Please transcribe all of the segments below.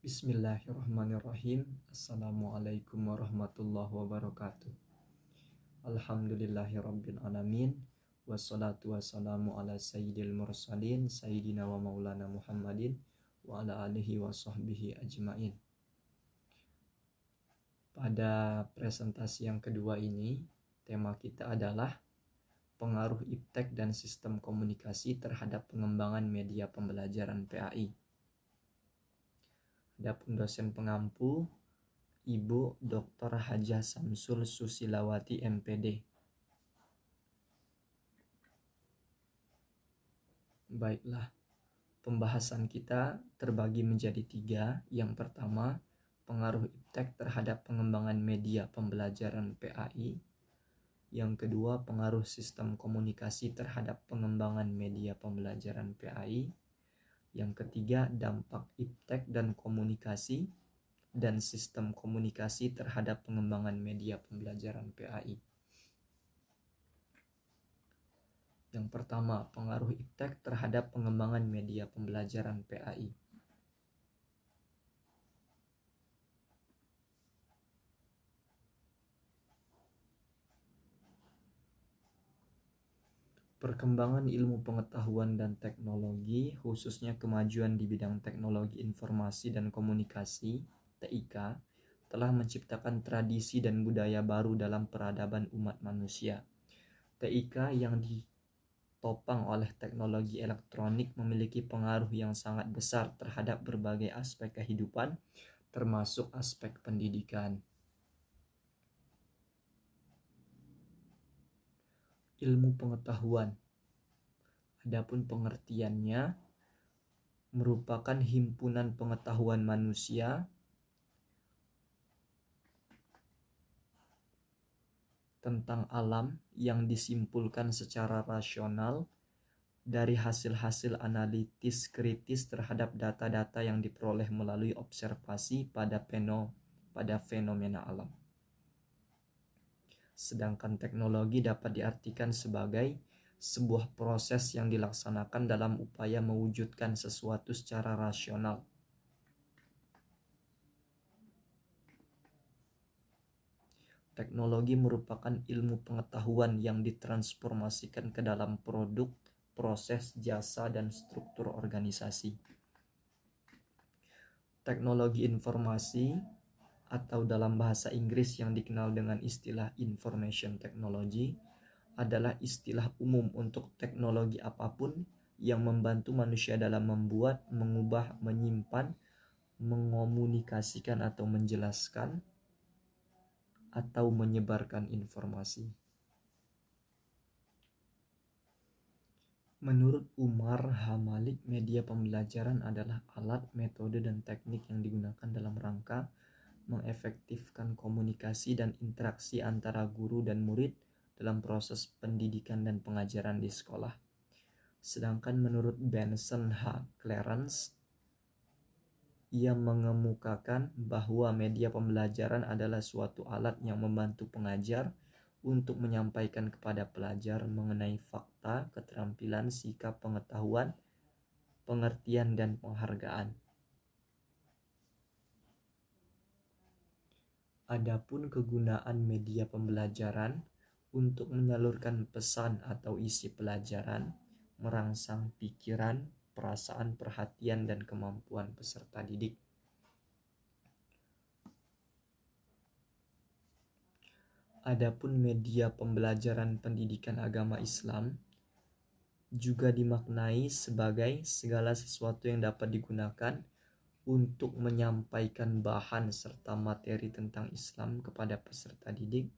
Bismillahirrahmanirrahim. Assalamualaikum warahmatullahi wabarakatuh. Alhamdulillahirabbil alamin. Wassalatu wassalamu ala sayyidil mursalin sayyidina wa maulana Muhammadin wa ala alihi wa sahbihi ajmain. Pada presentasi yang kedua ini, tema kita adalah pengaruh iptek dan sistem komunikasi terhadap pengembangan media pembelajaran PAI. Adapun dosen pengampu Ibu Dr. Hajah Samsul Susilawati MPD. Baiklah, pembahasan kita terbagi menjadi 3. Yang pertama, pengaruh iptek terhadap pengembangan media pembelajaran PAI. Yang kedua, pengaruh sistem komunikasi terhadap pengembangan media pembelajaran PAI. Yang ketiga, dampak iptek dan komunikasi dan sistem komunikasi terhadap pengembangan media pembelajaran PAI. Yang pertama, pengaruh iptek terhadap pengembangan media pembelajaran PAI. Perkembangan ilmu pengetahuan dan teknologi, khususnya kemajuan di bidang teknologi informasi dan komunikasi (TIK), telah menciptakan tradisi dan budaya baru dalam peradaban umat manusia. TIK yang ditopang oleh teknologi elektronik memiliki pengaruh yang sangat besar terhadap berbagai aspek kehidupan, termasuk aspek pendidikan. Ilmu pengetahuan, adapun pengertiannya, merupakan himpunan pengetahuan manusia tentang alam yang disimpulkan secara rasional dari hasil-hasil analitis kritis terhadap data-data yang diperoleh melalui observasi pada fenomena alam. Sedangkan teknologi dapat diartikan sebagai sebuah proses yang dilaksanakan dalam upaya mewujudkan sesuatu secara rasional. Teknologi merupakan ilmu pengetahuan yang ditransformasikan ke dalam produk, proses, jasa, dan struktur organisasi. Teknologi informasi atau dalam bahasa Inggris yang dikenal dengan istilah information technology adalah istilah umum untuk teknologi apapun yang membantu manusia dalam membuat, mengubah, menyimpan, mengomunikasikan atau menjelaskan atau menyebarkan informasi. Menurut Umar H. Malik, media pembelajaran adalah alat, metode, dan teknik yang digunakan dalam rangka mengefektifkan komunikasi dan interaksi antara guru dan murid dalam proses pendidikan dan pengajaran di sekolah. Sedangkan menurut Benson H. Clarence, ia mengemukakan bahwa media pembelajaran adalah suatu alat yang membantu pengajar untuk menyampaikan kepada pelajar mengenai fakta, keterampilan, sikap, pengetahuan, pengertian, dan penghargaan. Adapun kegunaan media pembelajaran untuk menyalurkan pesan atau isi pelajaran, merangsang pikiran, perasaan, perhatian, dan kemampuan peserta didik. Adapun media pembelajaran pendidikan agama Islam juga dimaknai sebagai segala sesuatu yang dapat digunakan untuk menyampaikan bahan serta materi tentang Islam kepada peserta didik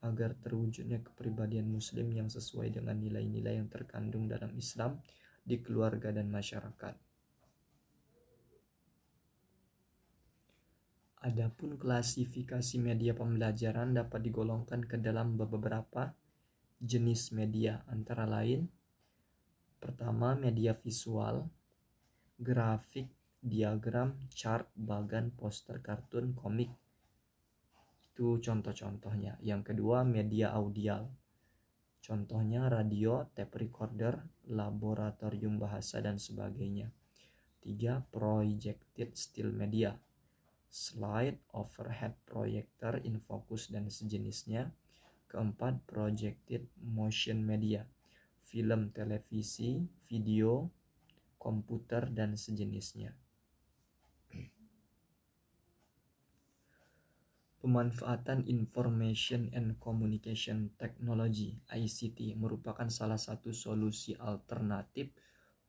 agar terwujudnya kepribadian muslim yang sesuai dengan nilai-nilai yang terkandung dalam Islam di keluarga dan masyarakat. Adapun klasifikasi media pembelajaran dapat digolongkan ke dalam beberapa jenis media, antara lain: pertama, media visual, grafik, diagram, chart, bagan, poster, kartun, komik. Itu contoh-contohnya. Yang kedua, media audial. Contohnya radio, tape recorder, laboratorium bahasa, dan sebagainya. 3. Projected still media, slide, overhead projector, infocus dan sejenisnya. Keempat, projected motion media, film, televisi, video, komputer dan sejenisnya. Pemanfaatan Information and Communication Technology (ICT) merupakan salah satu solusi alternatif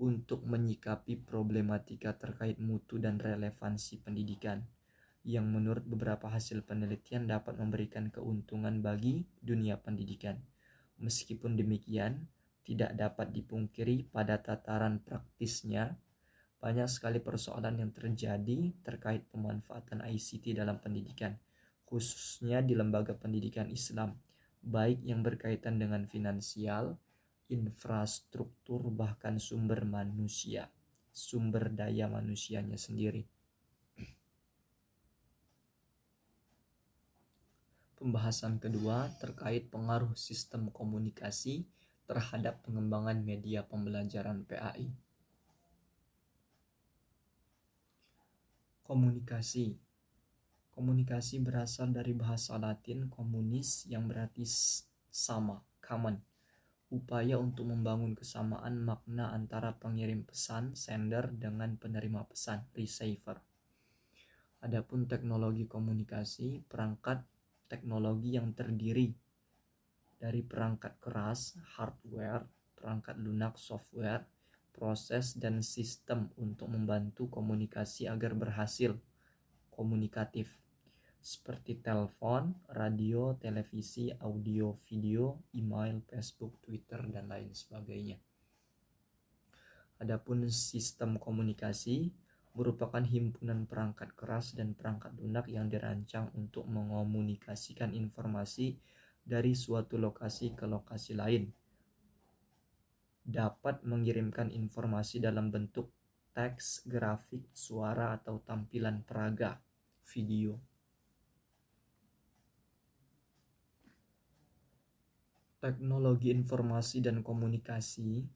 untuk menyikapi problematika terkait mutu dan relevansi pendidikan, yang menurut beberapa hasil penelitian dapat memberikan keuntungan bagi dunia pendidikan. Meskipun demikian, tidak dapat dipungkiri pada tataran praktisnya, banyak sekali persoalan yang terjadi terkait pemanfaatan ICT dalam pendidikan, khususnya di lembaga pendidikan Islam, baik yang berkaitan dengan finansial, infrastruktur, bahkan sumber daya manusianya sendiri. Pembahasan kedua terkait pengaruh sistem komunikasi terhadap pengembangan media pembelajaran PAI. Komunikasi berasal dari bahasa Latin communis yang berarti sama, common. Upaya untuk membangun kesamaan makna antara pengirim pesan, sender, dengan penerima pesan, receiver. Adapun teknologi komunikasi, perangkat teknologi yang terdiri dari perangkat keras, hardware, perangkat lunak, software, proses dan sistem untuk membantu komunikasi agar berhasil komunikatif, seperti telepon, radio, televisi, audio, video, email, Facebook, Twitter, dan lain sebagainya. Adapun sistem komunikasi merupakan himpunan perangkat keras dan perangkat lunak yang dirancang untuk mengomunikasikan informasi dari suatu lokasi ke lokasi lain. Dapat mengirimkan informasi dalam bentuk teks, grafik, suara, atau tampilan peraga, video. Teknologi informasi dan komunikasi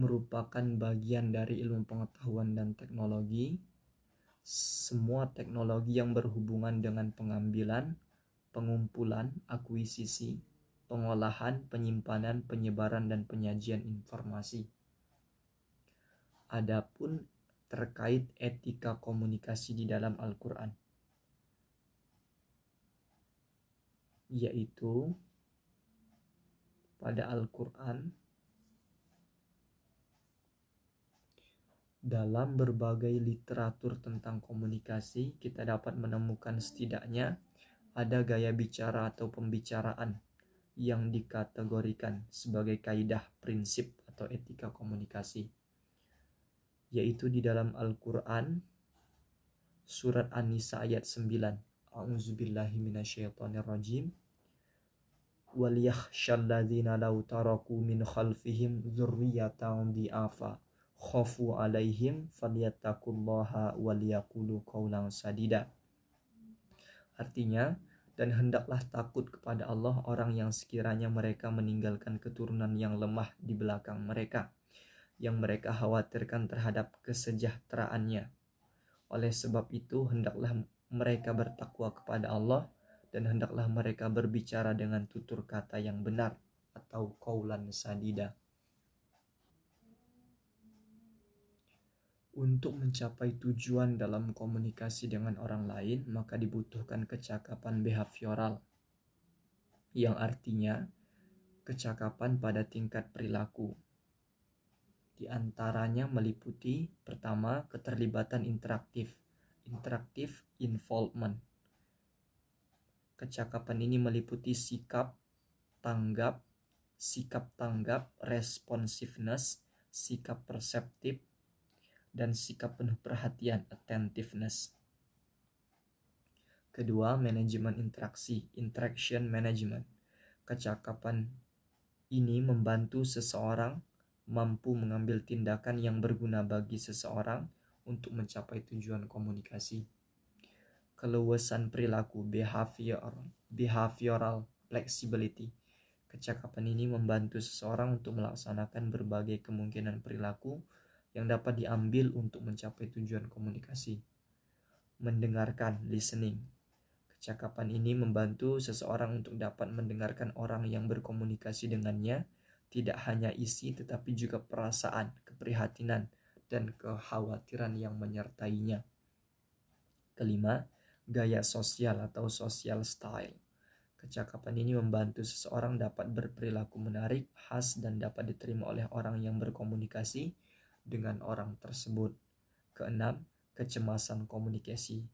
merupakan bagian dari ilmu pengetahuan dan teknologi. Semua teknologi yang berhubungan dengan pengambilan, pengumpulan, akuisisi, pengolahan, penyimpanan, penyebaran, dan penyajian informasi. Adapun terkait etika komunikasi di dalam Al-Quran, yaitu pada Al-Quran, dalam berbagai literatur tentang komunikasi, kita dapat menemukan setidaknya ada gaya bicara atau pembicaraan yang dikategorikan sebagai kaidah, prinsip, atau etika komunikasi, yaitu di dalam Al-Quran, surat An-Nisa ayat 9. A'udzubillahi minasyaitonirrajim. وَلْيَخْشَى لَوْ تَرَكُوا مِنْ خَلْفِهِمْ ذُرِّيَّةً ضِعَافًا خَافُوا عَلَيْهِمْ فَلْيَتَّقُوا اللَّهَ وَلْيَقُولُوا قَوْلًا سَدِيدًا. Artinya, dan hendaklah takut kepada Allah orang yang sekiranya mereka meninggalkan keturunan yang lemah di belakang mereka, yang mereka khawatirkan terhadap kesejahteraannya. Oleh sebab itu, hendaklah mereka bertakwa kepada Allah, dan hendaklah mereka berbicara dengan tutur kata yang benar, atau qaulan sadida. Untuk mencapai tujuan dalam komunikasi dengan orang lain, maka dibutuhkan kecakapan behavioral, yang artinya kecakapan pada tingkat perilaku. Di antaranya meliputi, pertama, keterlibatan interaktif involvement. Kecakapan ini meliputi sikap tanggap, responsiveness, sikap perseptif, dan sikap penuh perhatian, attentiveness. Kedua, manajemen interaksi, interaction management. Kecakapan ini membantu seseorang mampu mengambil tindakan yang berguna bagi seseorang untuk mencapai tujuan komunikasi. Keluasan perilaku, behavioral flexibility. Kecakapan ini membantu seseorang untuk melaksanakan berbagai kemungkinan perilaku yang dapat diambil untuk mencapai tujuan komunikasi. Mendengarkan, listening. Kecakapan ini membantu seseorang untuk dapat mendengarkan orang yang berkomunikasi dengannya, tidak hanya isi tetapi juga perasaan, keprihatinan, dan kekhawatiran yang menyertainya. Kelima, gaya sosial atau social style. Kecakapan ini membantu seseorang dapat berperilaku menarik, khas, dan dapat diterima oleh orang yang berkomunikasi dengan orang tersebut. Keenam, kecemasan komunikasi.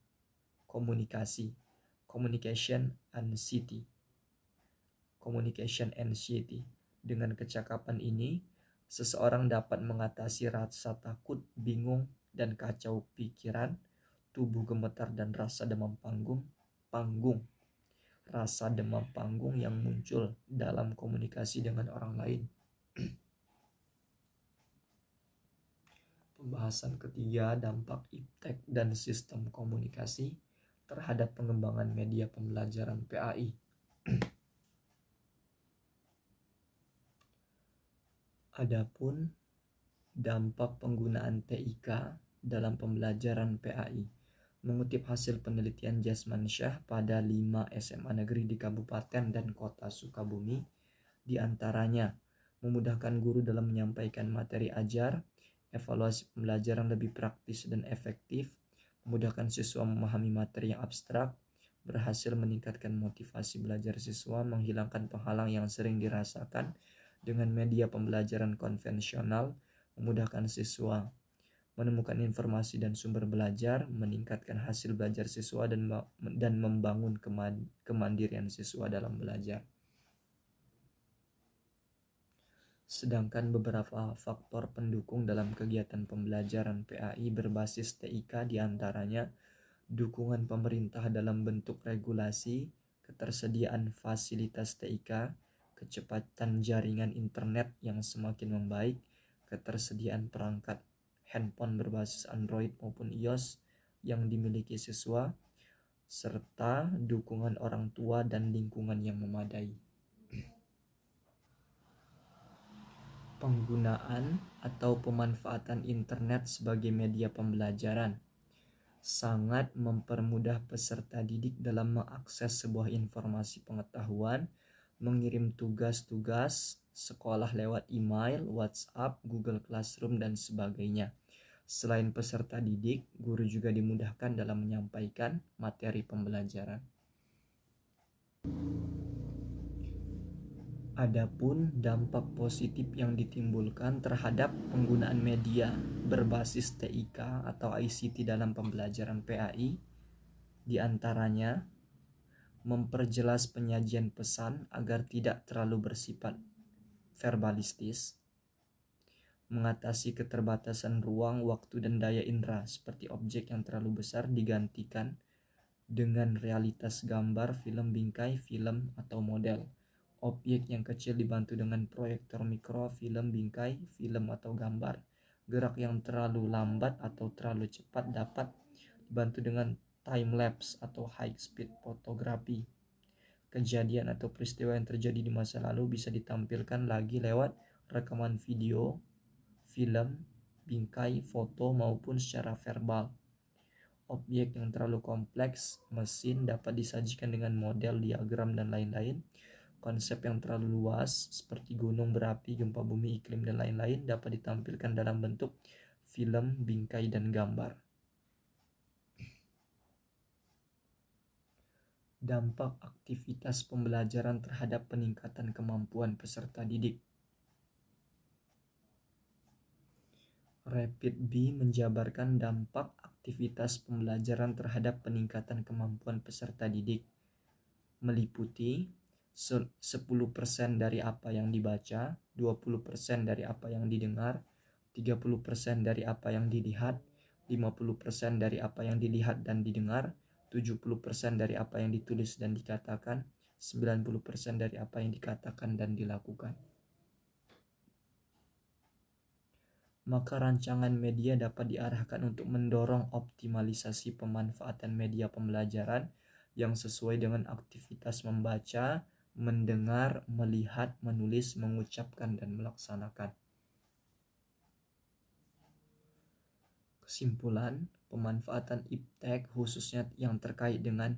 Communication anxiety. Communication anxiety. Dengan kecakapan ini, seseorang dapat mengatasi rasa takut, bingung, dan kacau pikiran, tubuh gemetar, dan rasa demam panggung yang muncul dalam komunikasi dengan orang lain. Pembahasan ketiga, dampak iptek dan sistem komunikasi terhadap pengembangan media pembelajaran PAI. Adapun dampak penggunaan TIK dalam pembelajaran PAI. Mengutip hasil penelitian Jasmansyah pada 5 SMA negeri di Kabupaten dan Kota Sukabumi, di antaranya memudahkan guru dalam menyampaikan materi ajar, evaluasi pembelajaran lebih praktis dan efektif, memudahkan siswa memahami materi yang abstrak, berhasil meningkatkan motivasi belajar siswa, menghilangkan penghalang yang sering dirasakan dengan media pembelajaran konvensional, memudahkan siswa menemukan informasi dan sumber belajar, meningkatkan hasil belajar siswa, dan membangun kemandirian siswa dalam belajar. Sedangkan beberapa faktor pendukung dalam kegiatan pembelajaran PAI berbasis TIK diantaranya dukungan pemerintah dalam bentuk regulasi, ketersediaan fasilitas TIK, kecepatan jaringan internet yang semakin membaik, ketersediaan perangkat handphone berbasis Android maupun iOS yang dimiliki siswa, serta dukungan orang tua dan lingkungan yang memadai. Penggunaan atau pemanfaatan internet sebagai media pembelajaran sangat mempermudah peserta didik dalam mengakses sebuah informasi pengetahuan, mengirim tugas-tugas sekolah lewat email, WhatsApp, Google Classroom, dan sebagainya. Selain peserta didik, guru juga dimudahkan dalam menyampaikan materi pembelajaran. Adapun dampak positif yang ditimbulkan terhadap penggunaan media berbasis TIK atau ICT dalam pembelajaran PAI diantaranya memperjelas penyajian pesan agar tidak terlalu bersifat verbalistis, mengatasi keterbatasan ruang, waktu, dan daya indera seperti objek yang terlalu besar digantikan dengan realitas gambar, film bingkai, film atau model. Objek yang kecil dibantu dengan proyektor mikro, film bingkai, film atau gambar. Gerak yang terlalu lambat atau terlalu cepat dapat dibantu dengan time lapse atau high speed fotografi. Kejadian atau peristiwa yang terjadi di masa lalu bisa ditampilkan lagi lewat rekaman video, film, bingkai, foto maupun secara verbal. Objek yang terlalu kompleks, mesin dapat disajikan dengan model, diagram, dan lain-lain. Konsep yang terlalu luas seperti gunung berapi, gempa bumi, iklim, dan lain-lain dapat ditampilkan dalam bentuk film, bingkai, dan gambar. Dampak aktivitas pembelajaran terhadap peningkatan kemampuan peserta didik. Rapid B menjabarkan dampak aktivitas pembelajaran terhadap peningkatan kemampuan peserta didik, meliputi 10% dari apa yang dibaca, 20% dari apa yang didengar, 30% dari apa yang dilihat, 50% dari apa yang dilihat dan didengar, 70% dari apa yang ditulis dan dikatakan, 90% dari apa yang dikatakan dan dilakukan. Maka rancangan media dapat diarahkan untuk mendorong optimalisasi pemanfaatan media pembelajaran yang sesuai dengan aktivitas membaca, mendengar, melihat, menulis, mengucapkan, dan melaksanakan. Kesimpulan, pemanfaatan iptek khususnya yang terkait dengan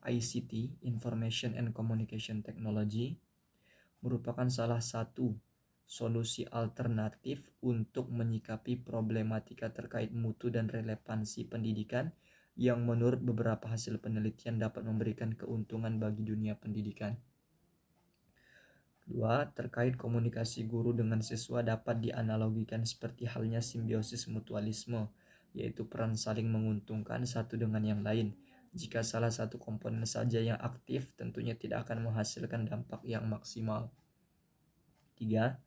ICT, Information and Communication Technology, merupakan salah satu solusi alternatif untuk menyikapi problematika terkait mutu dan relevansi pendidikan yang menurut beberapa hasil penelitian dapat memberikan keuntungan bagi dunia pendidikan. Kedua, terkait komunikasi guru dengan siswa dapat dianalogikan seperti halnya simbiosis mutualisme, yaitu peran saling menguntungkan satu dengan yang lain. Jika salah satu komponen saja yang aktif, tentunya tidak akan menghasilkan dampak yang maksimal. 3.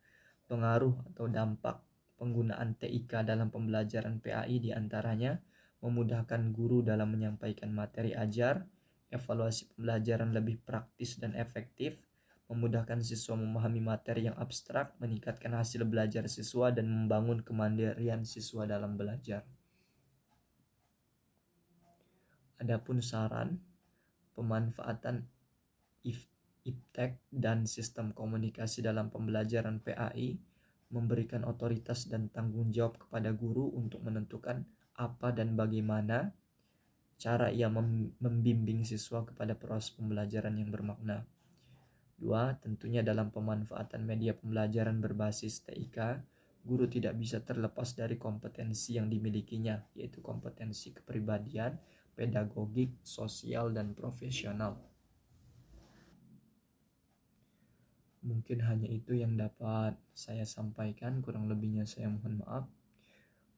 Pengaruh atau dampak penggunaan TIK dalam pembelajaran PAI diantaranya memudahkan guru dalam menyampaikan materi ajar, evaluasi pembelajaran lebih praktis dan efektif, memudahkan siswa memahami materi yang abstrak, meningkatkan hasil belajar siswa, dan membangun kemandirian siswa dalam belajar. Adapun saran pemanfaatan iptek dan sistem komunikasi dalam pembelajaran PAI memberikan otoritas dan tanggung jawab kepada guru untuk menentukan apa dan bagaimana cara ia membimbing siswa kepada proses pembelajaran yang bermakna. 2. Tentunya dalam pemanfaatan media pembelajaran berbasis TIK, guru tidak bisa terlepas dari kompetensi yang dimilikinya, yaitu kompetensi kepribadian, pedagogik, sosial, dan profesional. Mungkin hanya itu yang dapat saya sampaikan, kurang lebihnya saya mohon maaf.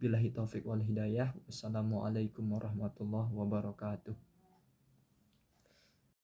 Billahi taufik wal hidayah. Wassalamualaikum warahmatullahi wabarakatuh.